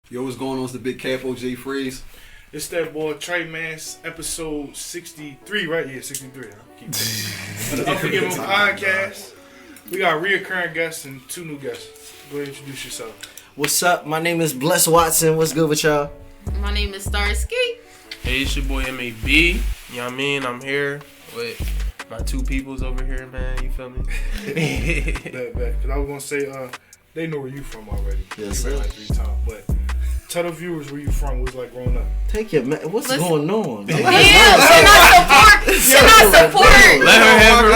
Yo, what's going on? It's the Big Capo J Fraz. It's that boy Trey, man. Episode 63, right? Yeah, 63. Unforgiven podcast. We got reoccurring guests and 2 new guests. Go ahead and introduce yourself. What's up? My name is Bless Watson. What's good with y'all? My name is Starr Skii. Hey, it's your boy MAB. You know what I mean? I'm here with my 2 peoples over here, man. You feel me? Because I was going to say, they know where you from already. Yes, you sir. like 3 times. But tell the viewers where you from. What's like growing up. Take your what's going on? Yeah, should not support. Let her have her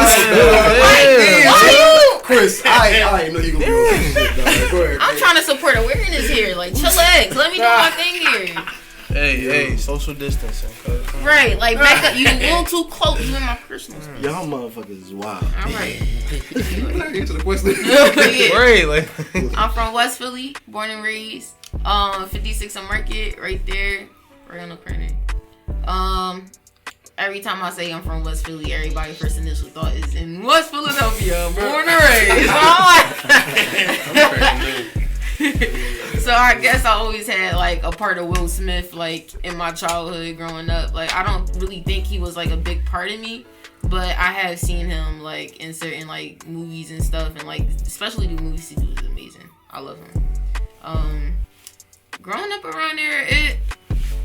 Why you? Chris, I ain't know you gonna be on this shit, dog. Go ahead. I'm trying to support awareness here. Like, chillax. Let me do my thing here. Hey, social distancing. Right, like back up. You a little too close. You in my personal space. Y'all motherfuckers is wild. All right. Answer the question. Yeah. Right, like. I'm from West Philly, born and raised. 56 on Market, right there, right on the corner. Every time I say I'm from West Philly, everybody first initial thought is in West Philadelphia, born and raised. So I guess I always had like a part of Will Smith like in my childhood growing up. Like I don't really think he was like a big part of me, but I have seen him like in certain like movies and stuff, and like especially the movies he was amazing. I love him. Growing up around there,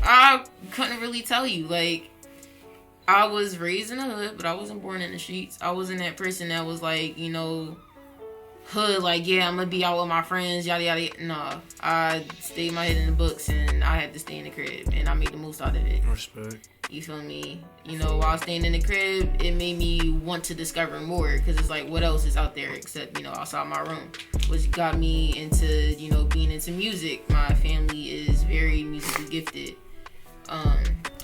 I couldn't really tell you. Like, I was raised in the hood, but I wasn't born in the streets. I wasn't that person that was like, you know, hood, like, yeah, I'm gonna be out with my friends, yada, yada, yada. No, I stayed my head in the books, and I had to stay in the crib, and I made the most out of it. Respect. You feel me? You know, while staying in the crib, it made me want to discover more, because it's like, what else is out there except, you know, outside my room? Which got me into, you know, being into music. My family is very musically gifted.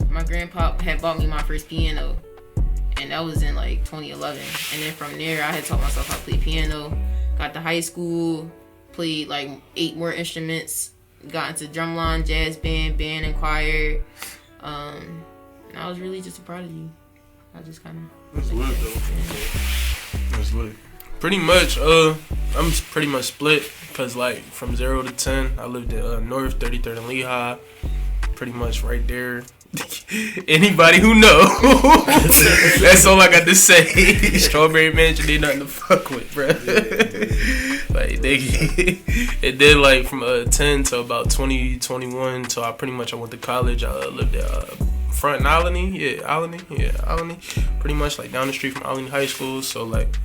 My grandpa had bought me my first piano, and that was in like 2011. And then from there, I had taught myself how to play piano. Got to high school, played like 8 more instruments, got into drumline, jazz band, band and choir. And I was really just a prodigy. I just kind of. That's lit though. That's lit. Pretty much, I'm pretty much split because like from 0 to 10, I lived in North 33rd and Lehigh, pretty much right there. Anybody who know, that's all I got to say. Strawberry Mansion, they nothing to fuck with, bro. Like they, it did like from 10 to about 2021 till I went to college. I lived at Front in Alany, Alany, pretty much like down the street from Alany High School. So like,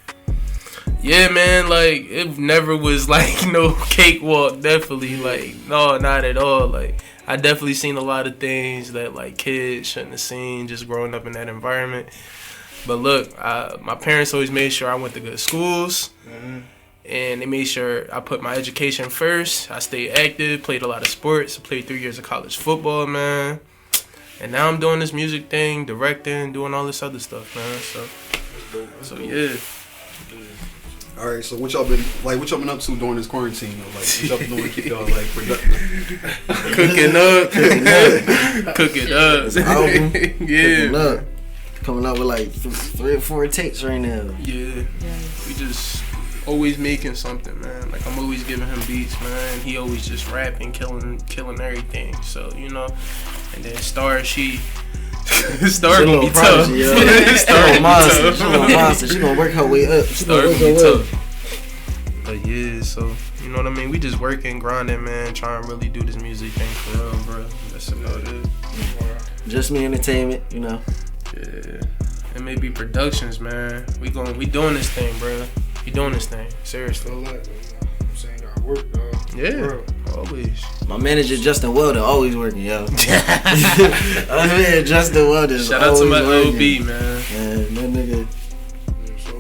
yeah, man, like it never was like no cakewalk. Definitely, like no, not at all. Like I definitely seen a lot of things that like kids shouldn't have seen just growing up in that environment. But look, my parents always made sure I went to good schools. Mm-hmm. And they made sure I put my education first. I stayed active, played a lot of sports. I played 3 years of college football, man. And now I'm doing this music thing, directing, doing all this other stuff, man. So yeah. All right, so what y'all been up to during this quarantine? Like, what y'all been doing to keep y'all like productive? Cooking up. This album, Yeah. Coming up with like 3 or 4 takes right now. Yeah. We just always making something, man. Like I'm always giving him beats, man. He always just rapping, killing everything. So you know, and then Starr, Starr gonna be tough. Starr gonna monster. She gonna work her way up. Starr gonna be tough. But yeah, so you know what I mean. We just working, grinding, man. Trying to really do this music thing for real, bro. That's about it. Just Me Entertainment, you know. Yeah, it may be productions, man. We doing this thing, bro. We doing this thing, seriously. I'm saying y'all work, dog. Yeah, bro. Always. My manager Justin Welder always working, yo. My man Justin Welder. Shout out to my working. LB, man. Man, that nigga. So,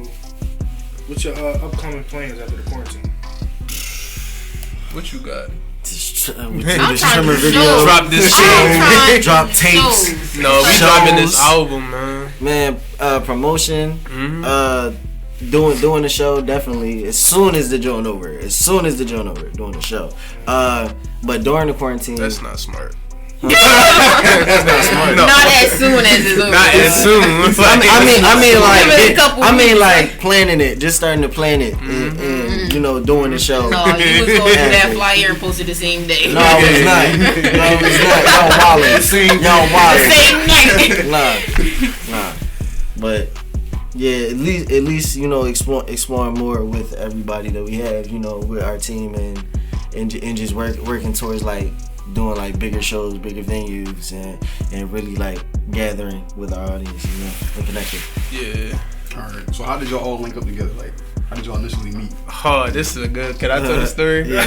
what's your upcoming plans after the quarantine? What you got? Trimmer video. Drop this shit. Drop tapes. No, we dropping this album, man. Man, promotion. Mm-hmm. Doing the show definitely as soon as the joint over. Doing the show. But during the quarantine, that's not smart. That's not smart. Not as soon as it's over. Not as soon. I mean, like planning it, just starting to plan it, and you know, doing the show. No, you was going to do that flyer and post it the same day. No, it's not. Y'all wildin'. Nah. But yeah, at least you know, exploring more with everybody that we have, you know, with our team and just working towards like doing like bigger shows, bigger venues, and really like gathering with our audience, you know, and connecting. Yeah. All right. So how did y'all all link up together? Like, how did y'all initially meet? Oh, this is a good. Can I tell the story? Yeah.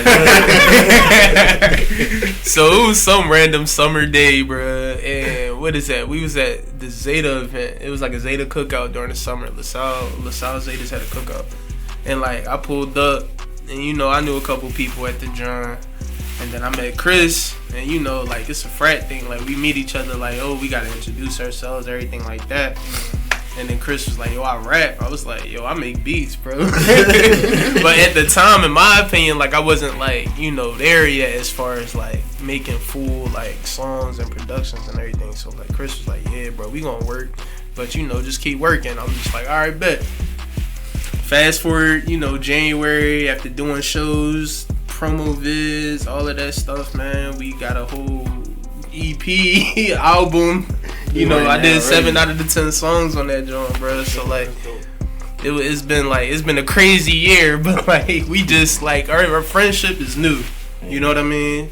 So it was some random summer day, bruh. And what is that? We was at the Zeta event. It was like a Zeta cookout during the summer. LaSalle Zetas had a cookout. And like I pulled up, and you know I knew a couple people at the John. And then I met Chris, and you know, like it's a frat thing. Like we meet each other, like, oh, we gotta introduce ourselves, everything like that. And then Chris was like, yo, I rap. I was like, yo, I make beats, bro. But at the time, in my opinion, like I wasn't like, you know, there yet as far as like making full like songs and productions and everything. So like Chris was like, yeah, bro, we gonna work, but you know, just keep working. I'm just like, all right, bet. Fast forward, you know, January, after doing shows, promo vids, all of that stuff, man, we got a whole EP album. You know, I did 7 out of the 10 songs on that joint, bro. So like, it's been a crazy year, but like we just like our friendship is new. You know what I mean?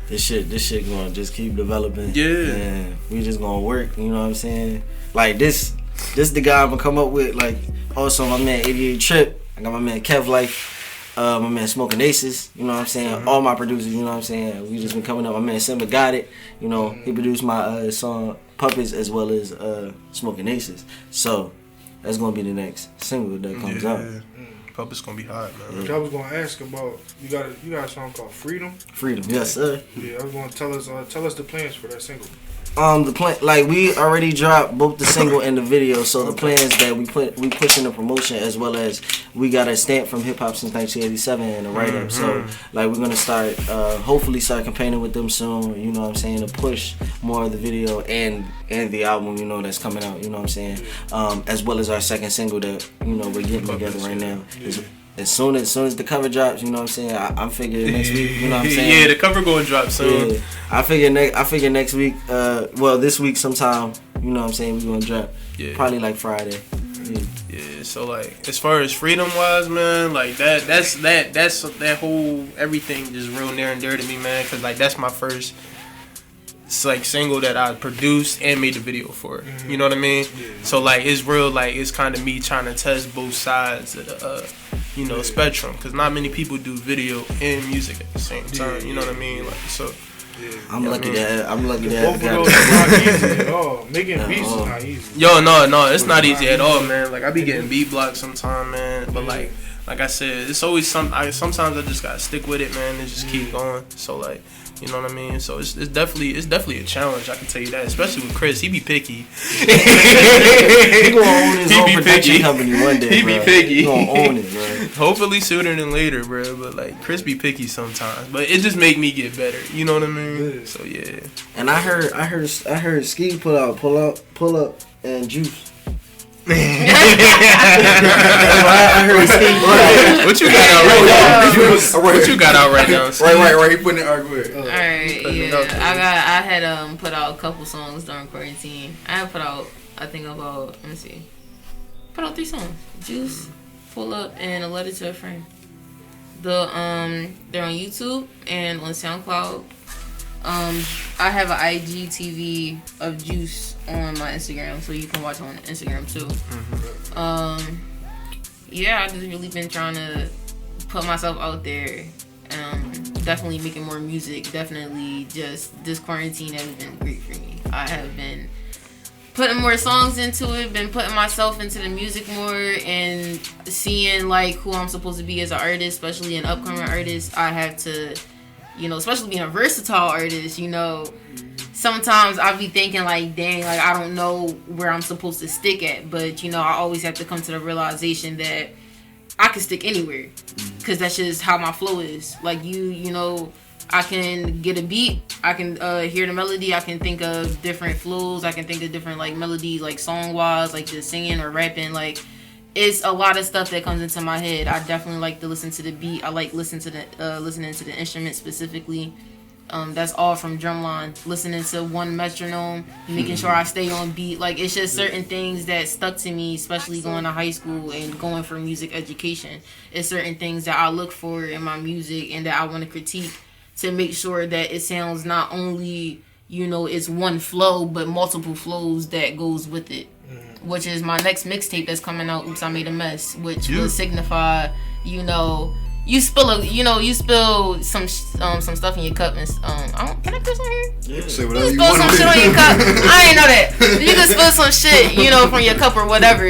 This shit gonna just keep developing. Yeah. And we just gonna work. You know what I'm saying? Like this the guy I'm gonna come up with. Like also my man 88 Trip. I got my man Kev Life. My man Smoking Aces, you know what I'm saying? All my producers, you know what I'm saying? We just been coming up. My man Simba got it, you know. He produced my song Puppets as well as Smoking Aces. So that's gonna be the next single that comes out. Puppets gonna be hot, man. I was gonna ask about you got a song called Freedom. Freedom, yes sir. Yeah, I was gonna tell us the plans for that single. The plan, like we already dropped both the single and the video, so the plans that we pushing the promotion as well as we got a stamp from Hip Hop since 1987 and a write up. So like we're gonna start, hopefully start campaigning with them soon. You know what I'm saying, to push more of the video and the album. You know that's coming out. You know what I'm saying, as well as our second single that you know we're getting together right now. As soon as the cover drops, you know what I'm saying, I'm figuring next week, you know what I'm saying? Yeah, the cover going to drop soon. Yeah, I figure next week, this week sometime, you know what I'm saying, we're going to drop. Yeah. Probably like Friday. Yeah, so like as far as freedom wise, man, like that's that whole everything just real near and dear to me, man, cuz like that's my first like single that I produced and made the video for. You know what I mean? Yeah. So like it's real, like it's kind of me trying to test both sides of the you know, spectrum, because not many people do video and music at the same time. You know what I mean? Like so. I'm lucky to have both of those are not easy at all. Making beats is not easy. Yo, no, it's not easy at all, man. Like I be getting beat blocked sometime, man. But like I said, it's always sometimes I just gotta stick with it, man, and just keep going. So like. You know what I mean? So it's definitely a challenge. I can tell you that, especially with Chris. He be picky. He gonna own his own production company one day. He be picky. He gonna own it, bro. Hopefully sooner than later, bro. But like Chris be picky sometimes. But it just make me get better. You know what I mean? So yeah. And I heard Ski pull up, and Juice. I heard Steve. What you got out right now? What you got out right now? Right. He putting it out good. Alright, yeah. I had put out a couple songs during quarantine. I had put out, I think about, let me see. Put out 3 songs. Juice, Pull Up, and A Letter to a Friend. They're on YouTube and on SoundCloud. I have an IGTV of Juice on my Instagram, so you can watch it on Instagram too. Yeah, I've just really been trying to put myself out there. Definitely making more music. Definitely just this quarantine has been great for me. I have been putting more songs into it, been putting myself into the music more, and seeing like who I'm supposed to be as an artist, especially an upcoming artist. I have to, you know, especially being a versatile artist, you know, sometimes I be thinking like, dang, like I don't know where I'm supposed to stick at, but you know, I always have to come to the realization that I can stick anywhere, because that's just how my flow is. Like you know, I can get a beat, I can hear the melody, I can think of different flows, I can think of different like melodies, like song wise, like just singing or rapping. Like it's a lot of stuff that comes into my head. I definitely like to listen to the beat. I like listening to the instrument specifically. That's all from drumline. Listening to one metronome, making sure I stay on beat. Like it's just certain things that stuck to me, especially going to high school and going for music education. It's certain things that I look for in my music and that I want to critique to make sure that it sounds not only, you know, it's one flow, but multiple flows that goes with it. Which is my next mixtape that's coming out. Oops, I Made a Mess. Which will signify, you know, you spill some stuff in your cup and can I put some here? Yeah. Say You whatever can you spill want. some shit on your cup. I ain't know that. You can spill some shit, you know, from your cup or whatever,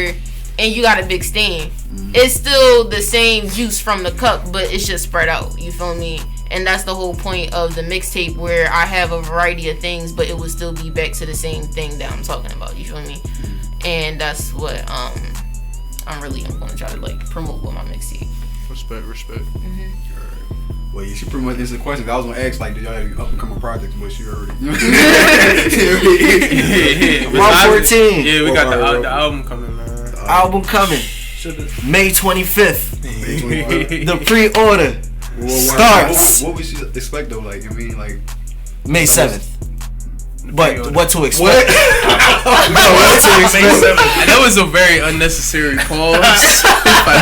and you got a big stain. It's still the same juice from the cup, but it's just spread out. You feel me? And that's the whole point of the mixtape, where I have a variety of things, but it will still be back to the same thing that I'm talking about. You feel me? And that's what I'm gonna try to like promote with my mixtape. Respect. Well, you should pretty much answer the question. I was gonna ask, like, did y'all have any up and coming projects? But you already. March 14. Yeah, we got the album coming, man. Album coming. May 25th. The pre-order starts. What we should expect though? Like, I mean, like May 7th. But what to expect? what? What to expect? That was a very unnecessary pause.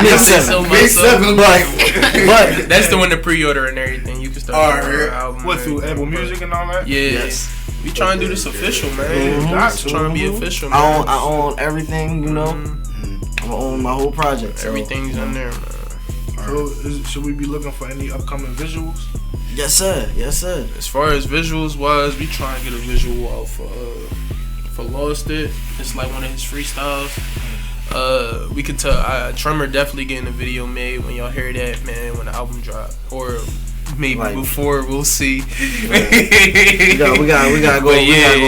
May 7th. May 7th. But That's the one to pre-order and everything. You can start your album. What, through Apple Music and all that? Yeah. Yes. We trying to do this official, man. Trying to be official, man. I own everything, you know. I own my whole project. So. Everything's in there, man. So, should we be looking for any upcoming visuals? Yes, sir. As far as visuals wise, we try and get a visual out for Lost It. It's like one of his freestyles. We could tell Tremor definitely getting a video made when y'all hear that, man, when the album drop, or maybe before. We'll see. we gotta go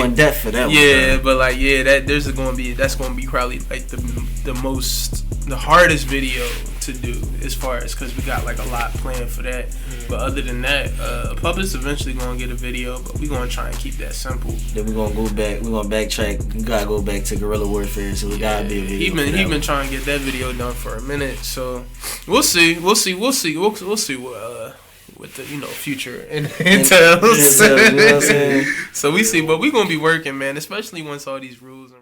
in depth for that. Yeah, but like that's gonna be probably like the hardest video to do, as far as, because we got like a lot planned for that. But other than that, Puppet's eventually gonna get a video, but we gonna try and keep that simple. Then we're gonna go back. We're gonna backtrack. We gotta go back to Guerrilla Warfare, so we gotta be a video. He been trying to get that video done for a minute, so we'll see. We'll see what with the future entails. You know what I'm saying? So we see, but we gonna be working, man. Especially once all these rules.